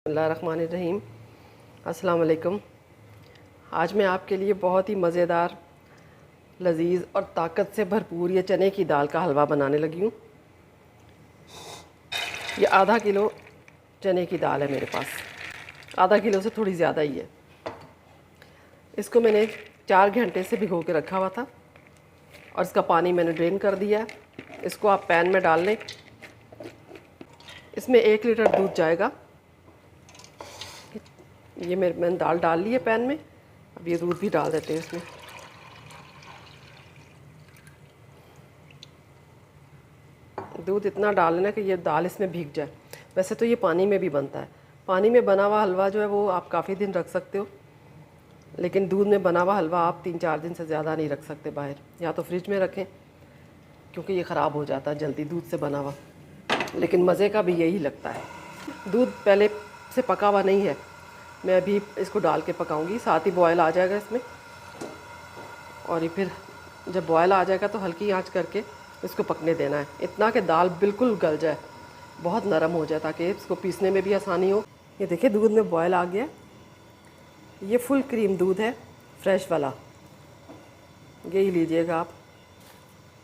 बिस्मिल्लाहिर्रहमानिर्रहीम। अस्सलाम वालेकुम। आज मैं आपके लिए बहुत ही मज़ेदार, लजीज़ और ताकत से भरपूर ये चने की दाल का हलवा बनाने लगी हूँ। ये आधा किलो चने की दाल है मेरे पास, आधा किलो से थोड़ी ज़्यादा ही है। इसको मैंने 4 घंटे से भिगो के रखा हुआ था और इसका पानी मैंने ड्रेन कर दिया है। इसको आप पैन में डाल लें। इसमें 1 लीटर दूध जाएगा। ये मैंने दाल डाल ली है पैन में। अब ये दूध भी डाल देते हैं इसमें। दूध इतना डाल लेना कि ये दाल इसमें भीग जाए। वैसे तो ये पानी में भी बनता है। पानी में बना हुआ हलवा जो है वो आप काफ़ी दिन रख सकते हो, लेकिन दूध में बना हुआ हलवा आप 3-4 दिन से ज़्यादा नहीं रख सकते बाहर। या तो फ्रिज में रखें क्योंकि ये ख़राब हो जाता है जल्दी दूध से बना हुआ, लेकिन मज़े का भी यही लगता है। दूध पहले से पका हुआ नहीं है, मैं अभी इसको डाल के पकाऊंगी। साथ ही बॉयल आ जाएगा इसमें, और ये फिर जब बॉयल आ जाएगा तो हल्की आंच करके इसको पकने देना है, इतना कि दाल बिल्कुल गल जाए, बहुत नरम हो जाए, ताकि इसको पीसने में भी आसानी हो। ये देखिए दूध में बॉयल आ गया। ये फुल क्रीम दूध है, फ्रेश वाला, यही लीजिएगा आप।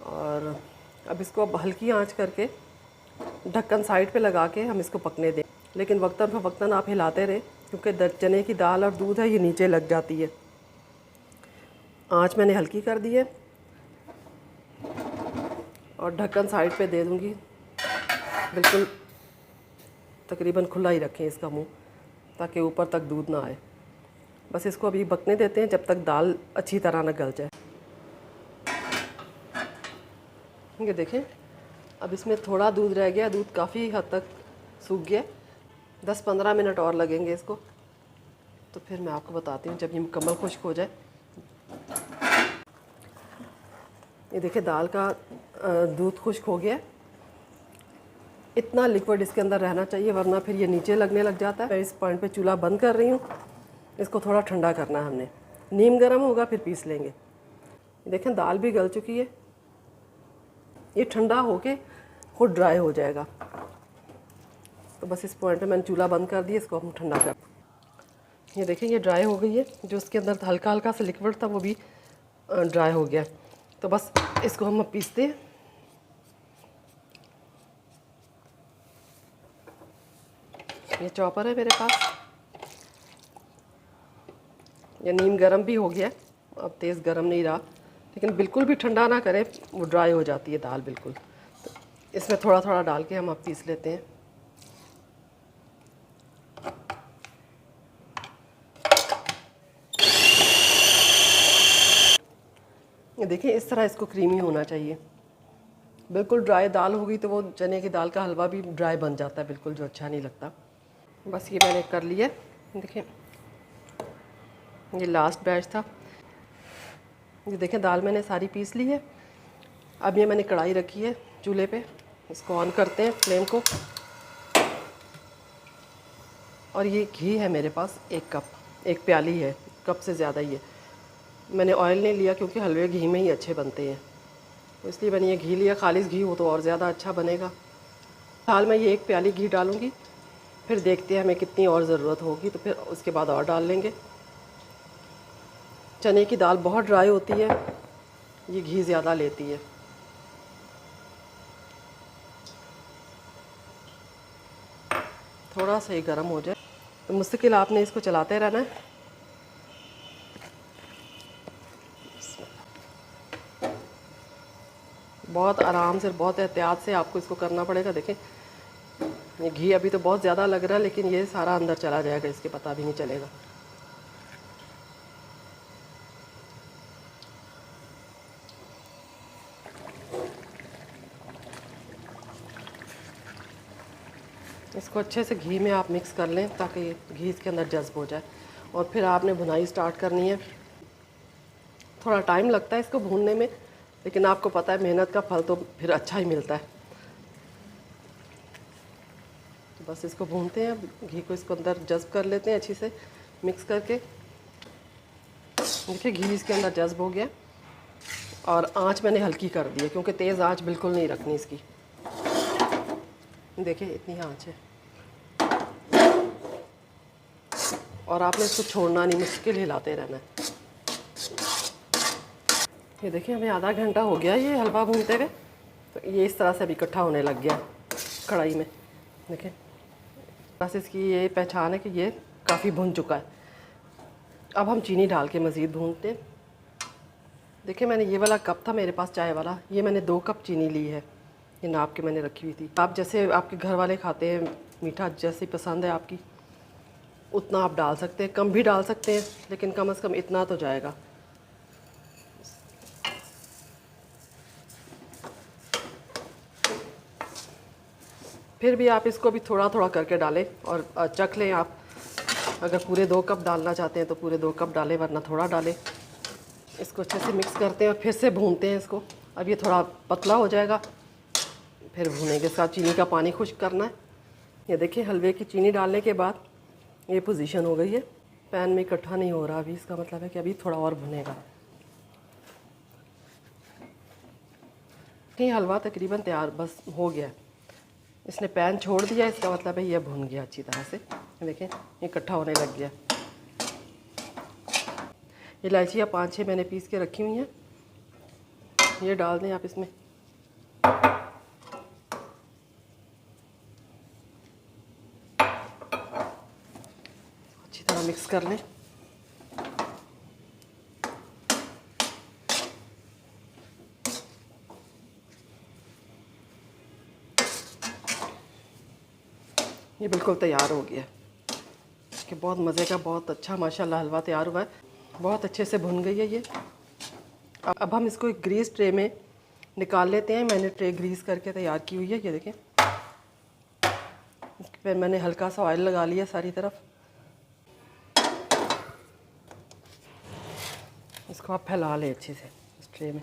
और अब इसको हल्की आंच करके ढक्कन साइड पे लगा के हम इसको पकने दें, लेकिन वक्तन फ़वक्तन आप हिलाते रहें क्योंकि चने की दाल और दूध है ये नीचे लग जाती है। आंच मैंने हल्की कर दी है और ढक्कन साइड पे दे दूंगी। बिल्कुल तकरीबन खुला ही रखें इसका मुंह, ताकि ऊपर तक दूध ना आए। बस इसको अभी पकने देते हैं जब तक दाल अच्छी तरह ना गल जाए। ये देखें अब इसमें थोड़ा दूध रह गया, दूध काफ़ी हद तक सूख गया। 10-15 मिनट और लगेंगे इसको, तो फिर मैं आपको बताती हूँ जब ये मुकम्मल खुश्क हो जाए। ये देखिए दाल का दूध खुश्क हो गया। इतना लिक्विड इसके अंदर रहना चाहिए, वरना फिर ये नीचे लगने लग जाता है। मैं इस पॉइंट पे चूल्हा बंद कर रही हूँ। इसको थोड़ा ठंडा करना है हमने। नीम गर्म होगा फिर पीस लेंगे। देखें दाल भी गल चुकी है। ये ठंडा होके खुद ड्राई हो जाएगा। तो बस इस पॉइंट पे मैंने चूल्हा बंद कर दिया, इसको हम ठंडा कर। ये देखिए ये ड्राई हो गई है। जो इसके अंदर हल्का हल्का सा लिक्विड था वो भी ड्राई हो गया। तो बस इसको हम अब पीसते हैं। ये चॉपर है मेरे पास। ये नीम गरम भी हो गया, अब तेज़ गरम नहीं रहा, लेकिन बिल्कुल भी ठंडा ना करें, वो ड्राई हो जाती है दाल बिल्कुल। तो इसमें थोड़ा थोड़ा डाल के हम अब पीस लेते हैं। ये देखिए इस तरह इसको क्रीमी होना चाहिए। बिल्कुल ड्राई दाल होगी तो वो चने की दाल का हलवा भी ड्राई बन जाता है बिल्कुल, जो अच्छा नहीं लगता। बस ये मैंने कर लिया। देखिए ये लास्ट बैच था। ये देखें दाल मैंने सारी पीस ली है। अब ये मैंने कढ़ाई रखी है चूल्हे पे, इसको ऑन करते हैं फ्लेम को। और ये घी है मेरे पास 1 कप, 1 प्याली है, कप से ज़्यादा ही है। मैंने ऑयल नहीं लिया क्योंकि हलवे घी में ही अच्छे बनते हैं, तो इसलिए मैंने ये घी लिया। खालिस घी हो तो और ज़्यादा अच्छा बनेगा। फिलहाल मैं ये 1 प्याली घी डालूँगी, फिर देखते हैं हमें कितनी और ज़रूरत होगी, तो फिर उसके बाद और डाल लेंगे। चने की दाल बहुत ड्राई होती है, ये घी ज़्यादा लेती है। थोड़ा सा ही गर्म हो जाए तो मुस्तकिल आपने इसको चलाते रहना है। बहुत आराम से, बहुत एहतियात से आपको इसको करना पड़ेगा। देखें ये घी अभी तो बहुत ज़्यादा लग रहा है, लेकिन ये सारा अंदर चला जाएगा, इसके पता भी नहीं चलेगा। इसको अच्छे से घी में आप मिक्स कर लें ताकि घी इसके अंदर जज्ब हो जाए। और फिर आपने भुनाई स्टार्ट करनी है। थोड़ा टाइम लगता है इसको भूनने में, लेकिन आपको पता है मेहनत का फल तो फिर अच्छा ही मिलता है। तो बस इसको भूनते हैं, घी को इसको अंदर जज्ब कर लेते हैं अच्छी से मिक्स करके। देखिए घी इसके अंदर जज्ब हो गया और आंच मैंने हल्की कर दी है, क्योंकि तेज़ आंच बिल्कुल नहीं रखनी इसकी। देखिए इतनी आंच है। और आपने इसको छोड़ना नहीं, मुश्किल हिलाते रहना है। ये देखिए हमें आधा घंटा हो गया ये हलवा भूनते हुए, तो ये इस तरह से अभी इकट्ठा होने लग गया कढ़ाई में। देखिए बस इसकी ये पहचान है कि ये काफ़ी भुन चुका है। अब हम चीनी डाल के मज़ीद भूनते हैं। देखिए मैंने ये वाला कप था मेरे पास चाय वाला, ये मैंने 2 कप चीनी ली है, ये नाप के मैंने रखी हुई थी। आप जैसे आपके घर वाले खाते हैं मीठा, जैसी पसंद है आपकी उतना आप डाल सकते हैं, कम भी डाल सकते हैं, लेकिन कम से कम इतना तो जाएगा। फिर भी आप इसको भी थोड़ा थोड़ा करके डालें और चख लें। आप अगर पूरे 2 कप डालना चाहते हैं तो पूरे 2 कप डालें, वरना थोड़ा डालें। इसको अच्छे से मिक्स करते हैं और फिर से भूनते हैं इसको। अब ये थोड़ा पतला हो जाएगा, फिर भूनेंगे। इसका चीनी का पानी खुश्क करना है। ये देखिए हलवे की चीनी डालने के बाद ये पोजीशन हो गई है, पैन में इकट्ठा नहीं हो रहा अभी, इसका मतलब है कि अभी थोड़ा और भुनेगा। ये हलवा तकरीबन तैयार बस हो गया है, इसने पैन छोड़ दिया, इसका मतलब है ये भुन गया अच्छी तरह से। देखें इकट्ठा होने लग गया। इलायचियाँ 5-6 मैंने पीस के रखी हुई हैं, ये डाल दें आप इसमें। अच्छी तरह मिक्स कर लें। ये बिल्कुल तैयार हो गया कि बहुत मज़े का, बहुत अच्छा माशाल्लाह हलवा तैयार हुआ है। बहुत अच्छे से भुन गई है ये। अब हम इसको एक ग्रीस ट्रे में निकाल लेते हैं। मैंने ट्रे ग्रीस करके तैयार की हुई है, ये देखें। फिर मैंने हल्का सा ऑयल लगा लिया सारी तरफ। इसको आप फैला लें अच्छे से इस ट्रे में।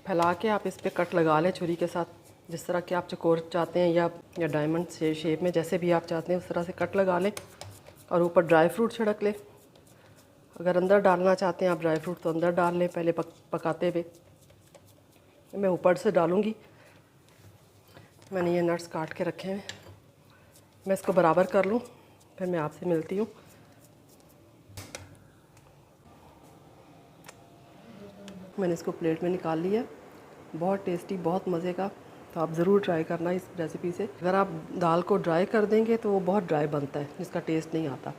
फैला के आप इस पर कट लगा लें छुरी के साथ, जिस तरह के आप चकोर चाहते हैं या डायमंड से शेप में, जैसे भी आप चाहते हैं उस तरह से कट लगा लें। और ऊपर ड्राई फ्रूट छिड़क लें। अगर अंदर डालना चाहते हैं आप ड्राई फ्रूट तो अंदर डाल लें पहले पकाते हुए। मैं ऊपर से डालूँगी। मैंने ये नट्स काट के रखे हैं, मैं इसको बराबर कर लूँ, फिर मैं आपसे मिलती हूँ। मैंने इसको प्लेट में निकाल लिया। बहुत टेस्टी, बहुत मज़े का, तो आप ज़रूर ट्राई करना इस रेसिपी से। अगर आप दाल को ड्राई कर देंगे तो वो बहुत ड्राई बनता है, जिसका टेस्ट नहीं आता।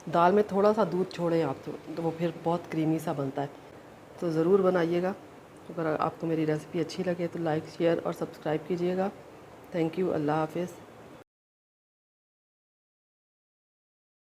दाल में थोड़ा सा दूध छोड़ें आप तो वो फिर बहुत क्रीमी सा बनता है। तो ज़रूर बनाइएगा। अगर आपको मेरी रेसिपी अच्छी लगे तो लाइक, शेयर और सब्सक्राइब कीजिएगा। Thank you. अल्लाह हाफ़िज़।